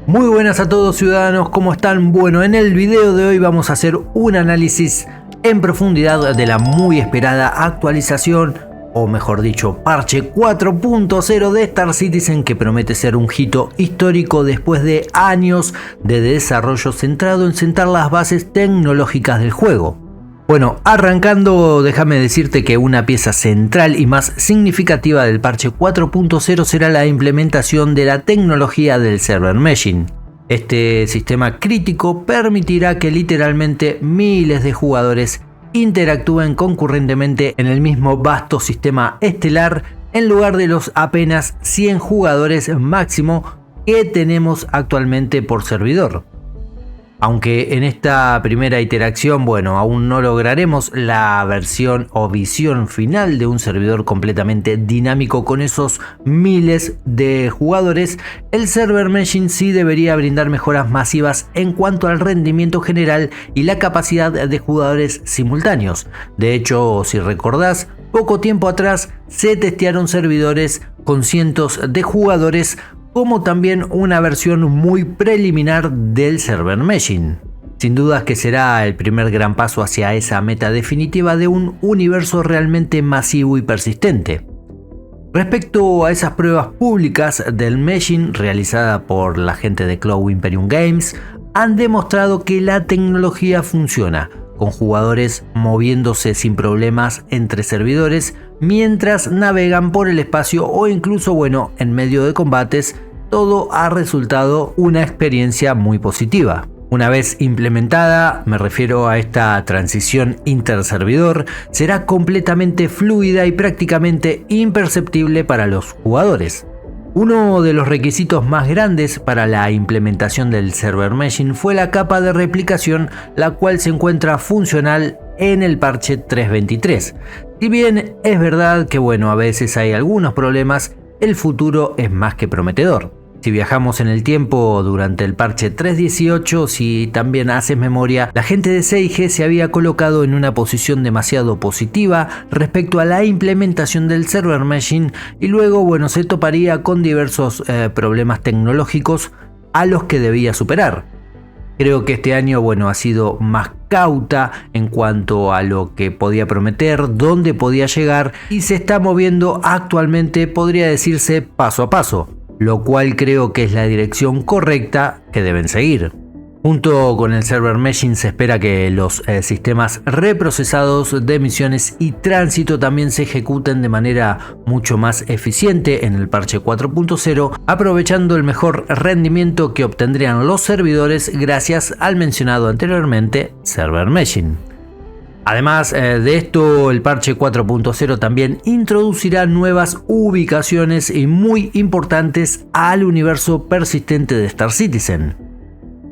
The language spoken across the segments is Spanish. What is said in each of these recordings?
Muy buenas a todos ciudadanos, ¿cómo están? Bueno, en el video de hoy vamos a hacer un análisis en profundidad de la muy esperada actualización, o mejor dicho, parche 4.0 de Star Citizen, que promete ser un hito histórico después de años de desarrollo centrado en sentar las bases tecnológicas del juego. Bueno, arrancando, déjame decirte que una pieza central y más significativa del parche 4.0 será la implementación de la tecnología del server meshing. Este sistema crítico permitirá que literalmente miles de jugadores interactúen concurrentemente en el mismo vasto sistema estelar en lugar de los apenas 100 jugadores máximo que tenemos actualmente por servidor. Aunque en esta primera iteración, aún no lograremos la versión o visión final de un servidor completamente dinámico con esos miles de jugadores, el server meshing sí debería brindar mejoras masivas en cuanto al rendimiento general y la capacidad de jugadores simultáneos. De hecho, si recordás, poco tiempo atrás se testearon servidores con cientos de jugadores, como también una versión muy preliminar del server meshing. Sin dudas que será el primer gran paso hacia esa meta definitiva de un universo realmente masivo y persistente. Respecto a esas pruebas públicas del meshing realizada por la gente de Cloud Imperium Games, han demostrado que la tecnología funciona, con jugadores moviéndose sin problemas entre servidores mientras navegan por el espacio o incluso en medio de combates. Todo ha resultado una experiencia muy positiva. Una vez implementada, me refiero a esta transición interservidor, será completamente fluida y prácticamente imperceptible para los jugadores. Uno de los requisitos más grandes para la implementación del server meshing fue la capa de replicación, la cual se encuentra funcional en el parche 3.23. Si bien es verdad que a veces hay algunos problemas, el futuro es más que prometedor. Si viajamos en el tiempo durante el parche 3.18, si también haces memoria, la gente de CIG se había colocado en una posición demasiado positiva respecto a la implementación del server meshing y luego se toparía con diversos problemas tecnológicos a los que debía superar. Creo que este año ha sido más cauta en cuanto a lo que podía prometer, dónde podía llegar y se está moviendo actualmente, podría decirse, paso a paso, lo cual creo que es la dirección correcta que deben seguir. Junto con el server meshing se espera que los sistemas reprocesados de misiones y tránsito también se ejecuten de manera mucho más eficiente en el parche 4.0, aprovechando el mejor rendimiento que obtendrían los servidores gracias al mencionado anteriormente server meshing. Además de esto, el parche 4.0 también introducirá nuevas ubicaciones y muy importantes al universo persistente de Star Citizen.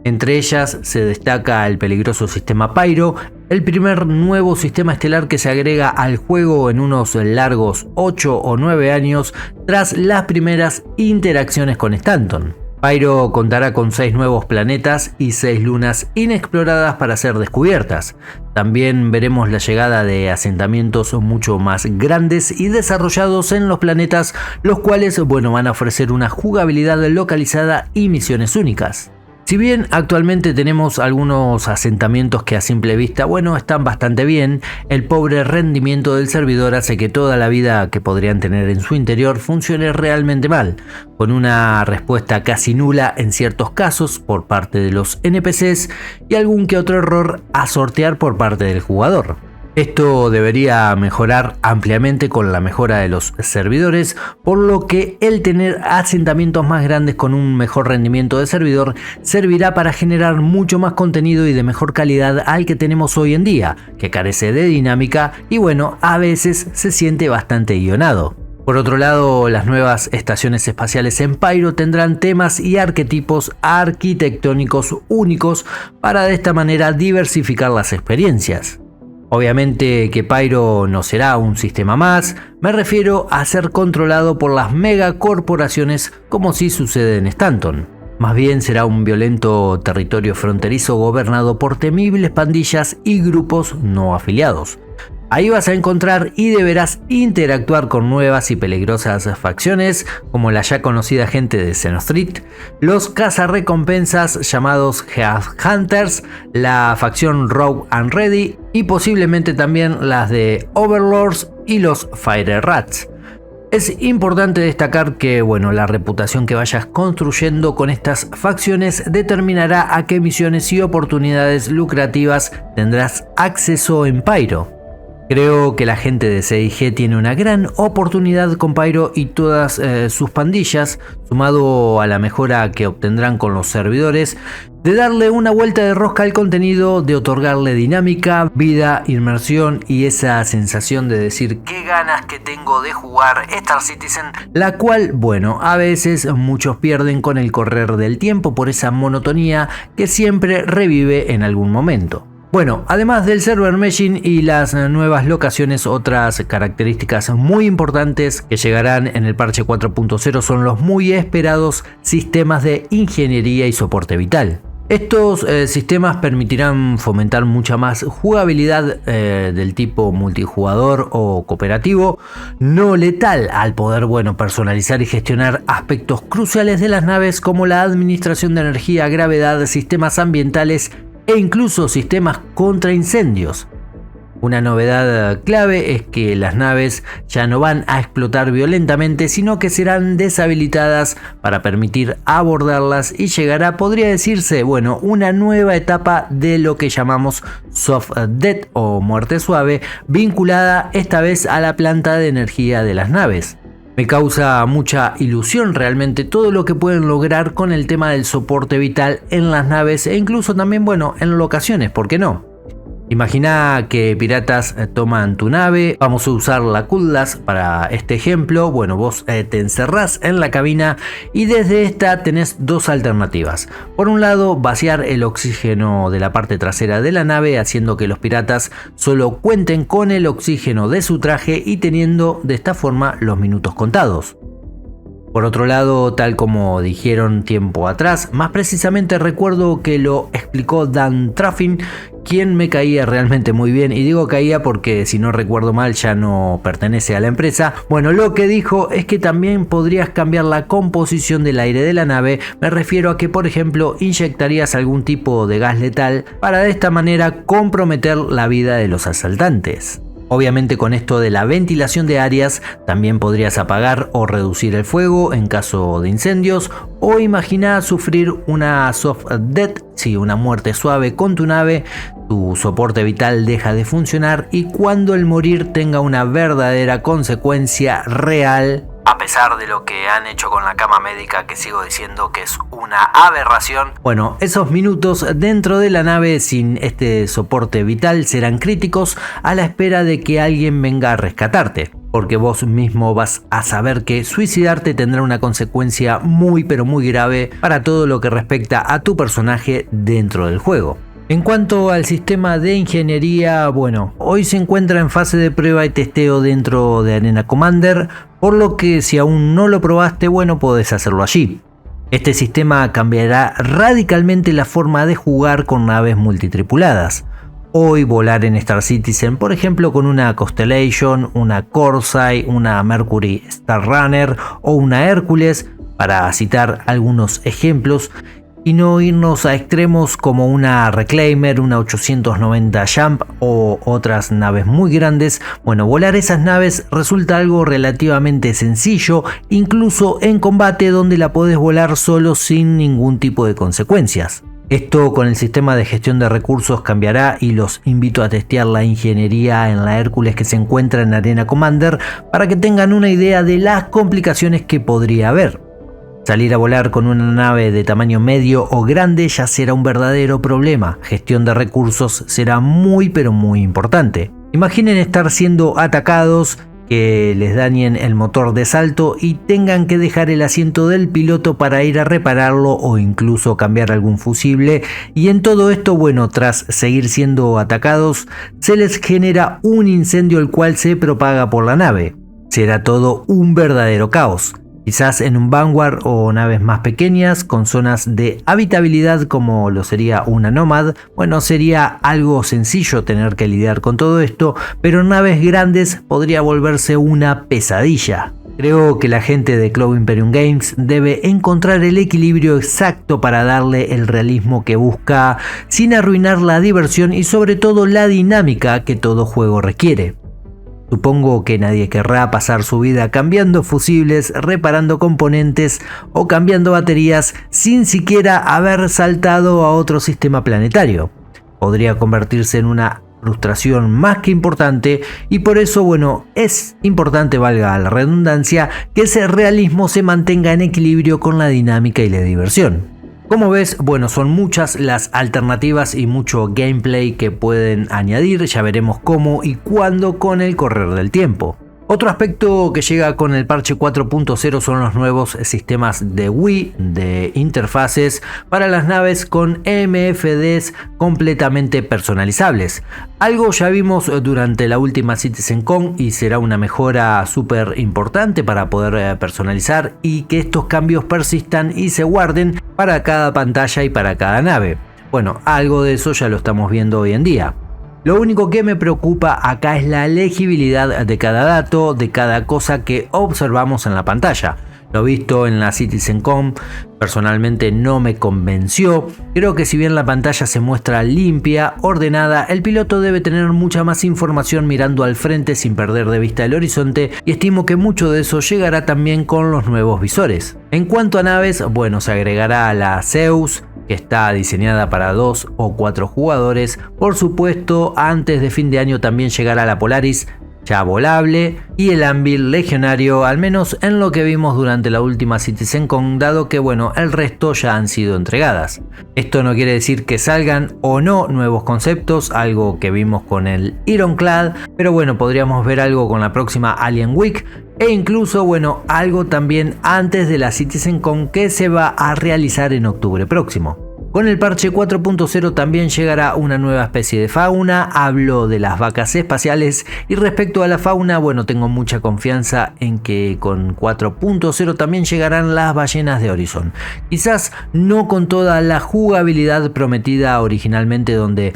Entre ellas se destaca el peligroso sistema Pyro, el primer nuevo sistema estelar que se agrega al juego en unos largos 8 o 9 años tras las primeras interacciones con Stanton. Pyro contará con 6 nuevos planetas y 6 lunas inexploradas para ser descubiertas. También veremos la llegada de asentamientos mucho más grandes y desarrollados en los planetas, los cuales van a ofrecer una jugabilidad localizada y misiones únicas. Si bien actualmente tenemos algunos asentamientos que a simple vista están bastante bien, el pobre rendimiento del servidor hace que toda la vida que podrían tener en su interior funcione realmente mal, con una respuesta casi nula en ciertos casos por parte de los NPCs y algún que otro error a sortear por parte del jugador. Esto debería mejorar ampliamente con la mejora de los servidores, por lo que el tener asentamientos más grandes con un mejor rendimiento de servidor servirá para generar mucho más contenido y de mejor calidad al que tenemos hoy en día, que carece de dinámica y a veces se siente bastante guionado. Por otro lado, las nuevas estaciones espaciales en Pyro tendrán temas y arquetipos arquitectónicos únicos para de esta manera diversificar las experiencias. Obviamente que Pyro no será un sistema más, me refiero a ser controlado por las megacorporaciones como sí sucede en Stanton. Más bien será un violento territorio fronterizo gobernado por temibles pandillas y grupos no afiliados. Ahí vas a encontrar y deberás interactuar con nuevas y peligrosas facciones como la ya conocida gente de Xenothreat, los cazarrecompensas llamados Headhunters, la facción Rogue and Ready y posiblemente también las de Overlords y los Fire Rats. Es importante destacar que la reputación que vayas construyendo con estas facciones determinará a qué misiones y oportunidades lucrativas tendrás acceso en Pyro. Creo que la gente de CIG tiene una gran oportunidad con Pyro y todas sus pandillas, sumado a la mejora que obtendrán con los servidores, de darle una vuelta de rosca al contenido, de otorgarle dinámica, vida, inmersión y esa sensación de decir qué ganas que tengo de jugar Star Citizen, la cual, a veces muchos pierden con el correr del tiempo por esa monotonía que siempre revive en algún momento. Además del server meshing y las nuevas locaciones, otras características muy importantes que llegarán en el parche 4.0 son los muy esperados sistemas de ingeniería y soporte vital. Estos sistemas permitirán fomentar mucha más jugabilidad del tipo multijugador o cooperativo, no letal, al poder personalizar y gestionar aspectos cruciales de las naves como la administración de energía, gravedad, sistemas ambientales e incluso sistemas contra incendios. Una novedad clave es que las naves ya no van a explotar violentamente, sino que serán deshabilitadas para permitir abordarlas y llegará, podría decirse, una nueva etapa de lo que llamamos soft death o muerte suave, vinculada esta vez a la planta de energía de las naves. Me causa mucha ilusión realmente todo lo que pueden lograr con el tema del soporte vital en las naves e incluso también, en locaciones, ¿por qué no? Imagina que piratas toman tu nave, vamos a usar la Cutlass para este ejemplo. Vos te encerrás en la cabina y desde esta tenés dos alternativas. Por un lado, vaciar el oxígeno de la parte trasera de la nave, haciendo que los piratas solo cuenten con el oxígeno de su traje y teniendo de esta forma los minutos contados. Por otro lado, tal como dijeron tiempo atrás, más precisamente recuerdo que lo explicó Dan Truffin, quien me caía realmente muy bien, y digo caía porque si no recuerdo mal ya no pertenece a la empresa. Lo que dijo es que también podrías cambiar la composición del aire de la nave, me refiero a que por ejemplo inyectarías algún tipo de gas letal para de esta manera comprometer la vida de los asaltantes. Obviamente con esto de la ventilación de áreas también podrías apagar o reducir el fuego en caso de incendios, o imagina sufrir una soft death, una muerte suave con tu nave, tu soporte vital deja de funcionar y cuando el morir tenga una verdadera consecuencia real, a pesar de lo que han hecho con la cama médica, que sigo diciendo que es una aberración. Esos minutos dentro de la nave sin este soporte vital serán críticos a la espera de que alguien venga a rescatarte, porque vos mismo vas a saber que suicidarte tendrá una consecuencia muy pero muy grave para todo lo que respecta a tu personaje dentro del juego. En cuanto al sistema de ingeniería, hoy se encuentra en fase de prueba y testeo dentro de Arena Commander, por lo que si aún no lo probaste, podés hacerlo allí. Este sistema cambiará radicalmente la forma de jugar con naves multitripuladas. Hoy volar en Star Citizen, por ejemplo con una Constellation, una Corsair, una Mercury Star Runner o una Hércules, para citar algunos ejemplos, y no irnos a extremos como una Reclaimer, una 890 Jump o otras naves muy grandes. Volar esas naves resulta algo relativamente sencillo, incluso en combate donde la podés volar solo sin ningún tipo de consecuencias. Esto con el sistema de gestión de recursos cambiará y los invito a testear la ingeniería en la Hércules que se encuentra en Arena Commander para que tengan una idea de las complicaciones que podría haber. Salir a volar con una nave de tamaño medio o grande ya será un verdadero problema. Gestión de recursos será muy pero muy importante. Imaginen estar siendo atacados, que les dañen el motor de salto y tengan que dejar el asiento del piloto para ir a repararlo o incluso cambiar algún fusible, y en todo esto, tras seguir siendo atacados, se les genera un incendio el cual se propaga por la nave. Será todo un verdadero caos. Quizás en un Vanguard o naves más pequeñas con zonas de habitabilidad como lo sería una Nomad, bueno, sería algo sencillo tener que lidiar con todo esto, pero en naves grandes podría volverse una pesadilla. Creo que la gente de Cloud Imperium Games debe encontrar el equilibrio exacto para darle el realismo que busca sin arruinar la diversión y sobre todo la dinámica que todo juego requiere. Supongo que nadie querrá pasar su vida cambiando fusibles, reparando componentes o cambiando baterías sin siquiera haber saltado a otro sistema planetario. Podría convertirse en una frustración más que importante y por eso, bueno, es importante, valga la redundancia, que ese realismo se mantenga en equilibrio con la dinámica y la diversión. Como ves, bueno, son muchas las alternativas y mucho gameplay que pueden añadir, ya veremos cómo y cuándo con el correr del tiempo. Otro aspecto que llega con el parche 4.0 son los nuevos sistemas de Wii, de interfaces para las naves con MFDs completamente personalizables. Algo ya vimos durante la última CitizenCon y será una mejora súper importante para poder personalizar y que estos cambios persistan y se guarden para cada pantalla y para cada nave. Bueno, algo de eso ya lo estamos viendo hoy en día. Lo único que me preocupa acá es la legibilidad de cada dato, de cada cosa que observamos en la pantalla. Lo visto en la CitizenCon personalmente no me convenció. Creo que si bien la pantalla se muestra limpia, ordenada, el piloto debe tener mucha más información mirando al frente sin perder de vista el horizonte y estimo que mucho de eso llegará también con los nuevos visores. En cuanto a naves, bueno, se agregará la Zeus, que está diseñada para 2 o 4 jugadores. Por supuesto, antes de fin de año también llegará la Polaris, ya volable, y el Anvil Legionario, al menos en lo que vimos durante la última CitizenCon, dado que bueno, el resto ya han sido entregadas. Esto no quiere decir que salgan o no nuevos conceptos, algo que vimos con el Ironclad, pero bueno, podríamos ver algo con la próxima Alien Week, e incluso bueno, algo también antes de la CitizenCon que se va a realizar en octubre próximo. Con el parche 4.0 también llegará una nueva especie de fauna, hablo de las vacas espaciales y respecto a la fauna, bueno, tengo mucha confianza en que con 4.0 también llegarán las ballenas de Horizon. Quizás no con toda la jugabilidad prometida originalmente donde,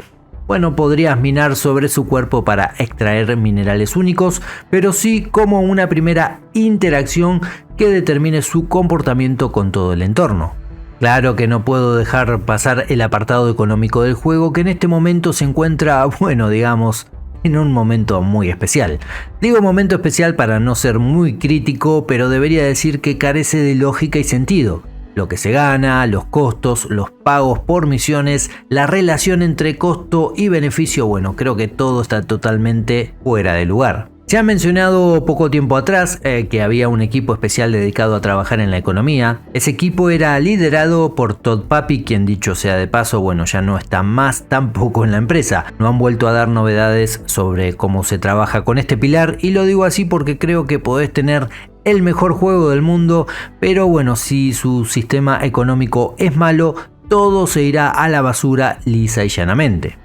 bueno, podrías minar sobre su cuerpo para extraer minerales únicos, pero sí como una primera interacción que determine su comportamiento con todo el entorno. Claro que no puedo dejar pasar el apartado económico del juego que en este momento se encuentra, bueno, digamos, en un momento muy especial. Digo momento especial para no ser muy crítico, pero debería decir que carece de lógica y sentido. Lo que se gana, los costos, los pagos por misiones, la relación entre costo y beneficio, bueno, creo que todo está totalmente fuera de lugar. Se ha mencionado poco tiempo atrás que había un equipo especial dedicado a trabajar en la economía. Ese equipo era liderado por Todd Papy, quien dicho sea de paso, bueno, ya no está más tampoco en la empresa. No han vuelto a dar novedades sobre cómo se trabaja con este pilar y lo digo así porque creo que podés tener el mejor juego del mundo, pero bueno, si su sistema económico es malo, todo se irá a la basura lisa y llanamente.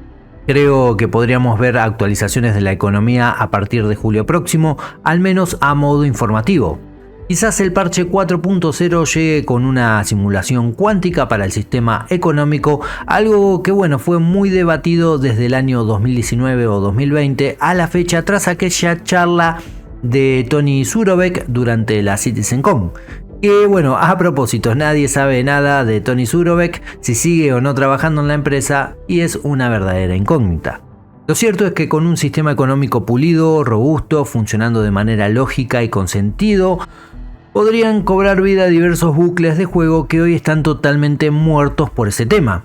Creo que podríamos ver actualizaciones de la economía a partir de julio próximo, al menos a modo informativo. Quizás el parche 4.0 llegue con una simulación cuántica para el sistema económico, algo que bueno, fue muy debatido desde el año 2019 o 2020 a la fecha tras aquella charla de Tony Zurovec durante la CitizenCon. Que bueno, a propósito, nadie sabe nada de Tony Zurovec, si sigue o no trabajando en la empresa y es una verdadera incógnita. Lo cierto es que con un sistema económico pulido, robusto, funcionando de manera lógica y con sentido, podrían cobrar vida diversos bucles de juego que hoy están totalmente muertos por ese tema.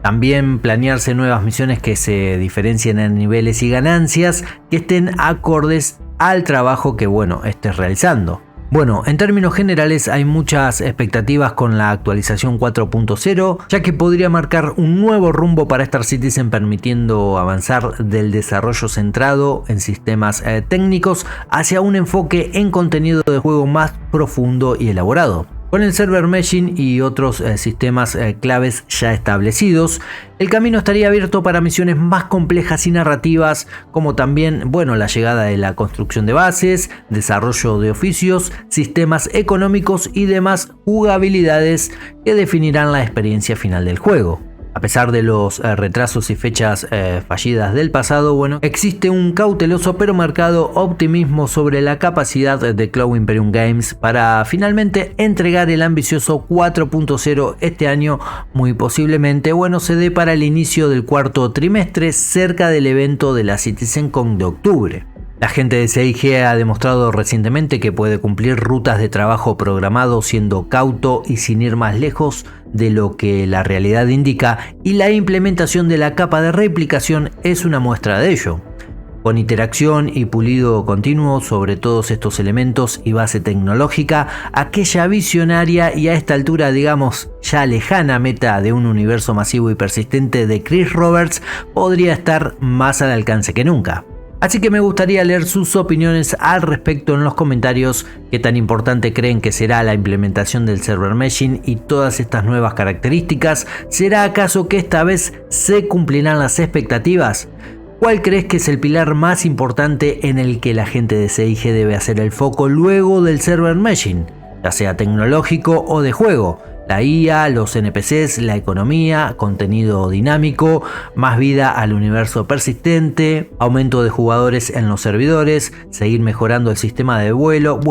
También planearse nuevas misiones que se diferencien en niveles y ganancias que estén acordes al trabajo que bueno, estés realizando. Bueno, en términos generales hay muchas expectativas con la actualización 4.0, ya que podría marcar un nuevo rumbo para Star Citizen permitiendo avanzar del desarrollo centrado en sistemas técnicos hacia un enfoque en contenido de juego más profundo y elaborado. Con el server meshing y otros sistemas claves ya establecidos, el camino estaría abierto para misiones más complejas y narrativas, como también, la llegada de la construcción de bases, desarrollo de oficios, sistemas económicos y demás jugabilidades que definirán la experiencia final del juego. A pesar de los retrasos y fechas fallidas del pasado, existe un cauteloso pero marcado optimismo sobre la capacidad de Cloud Imperium Games para finalmente entregar el ambicioso 4.0 este año, muy posiblemente, se dé para el inicio del cuarto trimestre, cerca del evento de la CitizenCon de octubre. La gente de CIG ha demostrado recientemente que puede cumplir rutas de trabajo programado siendo cauto y sin ir más lejos de lo que la realidad indica, y la implementación de la capa de replicación es una muestra de ello. Con interacción y pulido continuo sobre todos estos elementos y base tecnológica, aquella visionaria y a esta altura ya lejana meta de un universo masivo y persistente de Chris Roberts podría estar más al alcance que nunca. Así que me gustaría leer sus opiniones al respecto en los comentarios. ¿Qué tan importante creen que será la implementación del server meshing y todas estas nuevas características? ¿Será acaso que esta vez se cumplirán las expectativas? ¿Cuál crees que es el pilar más importante en el que la gente de CIG debe hacer el foco luego del server meshing, ya sea tecnológico o de juego? La IA, los NPCs, la economía, contenido dinámico, más vida al universo persistente, aumento de jugadores en los servidores, seguir mejorando el sistema de vuelo.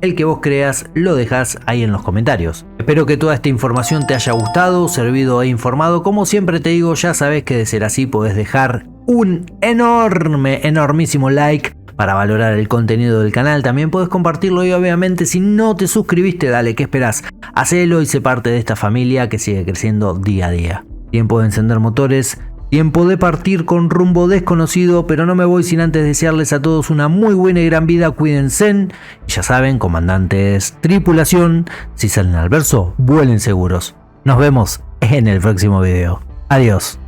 El que vos creas lo dejas ahí en los comentarios. Espero que toda esta información te haya gustado, servido e informado. Como siempre te digo, ya sabes que de ser así podés dejar un enormísimo like para valorar el contenido del canal. También puedes compartirlo y obviamente si no te suscribiste, dale, ¿qué esperás? Hacelo y sé parte de esta familia que sigue creciendo día a día. Tiempo de encender motores, tiempo de partir con rumbo desconocido, pero no me voy sin antes desearles a todos una muy buena y gran vida. Cuídense y ya saben, comandantes, tripulación, si salen al verso, vuelen seguros. Nos vemos en el próximo video. Adiós.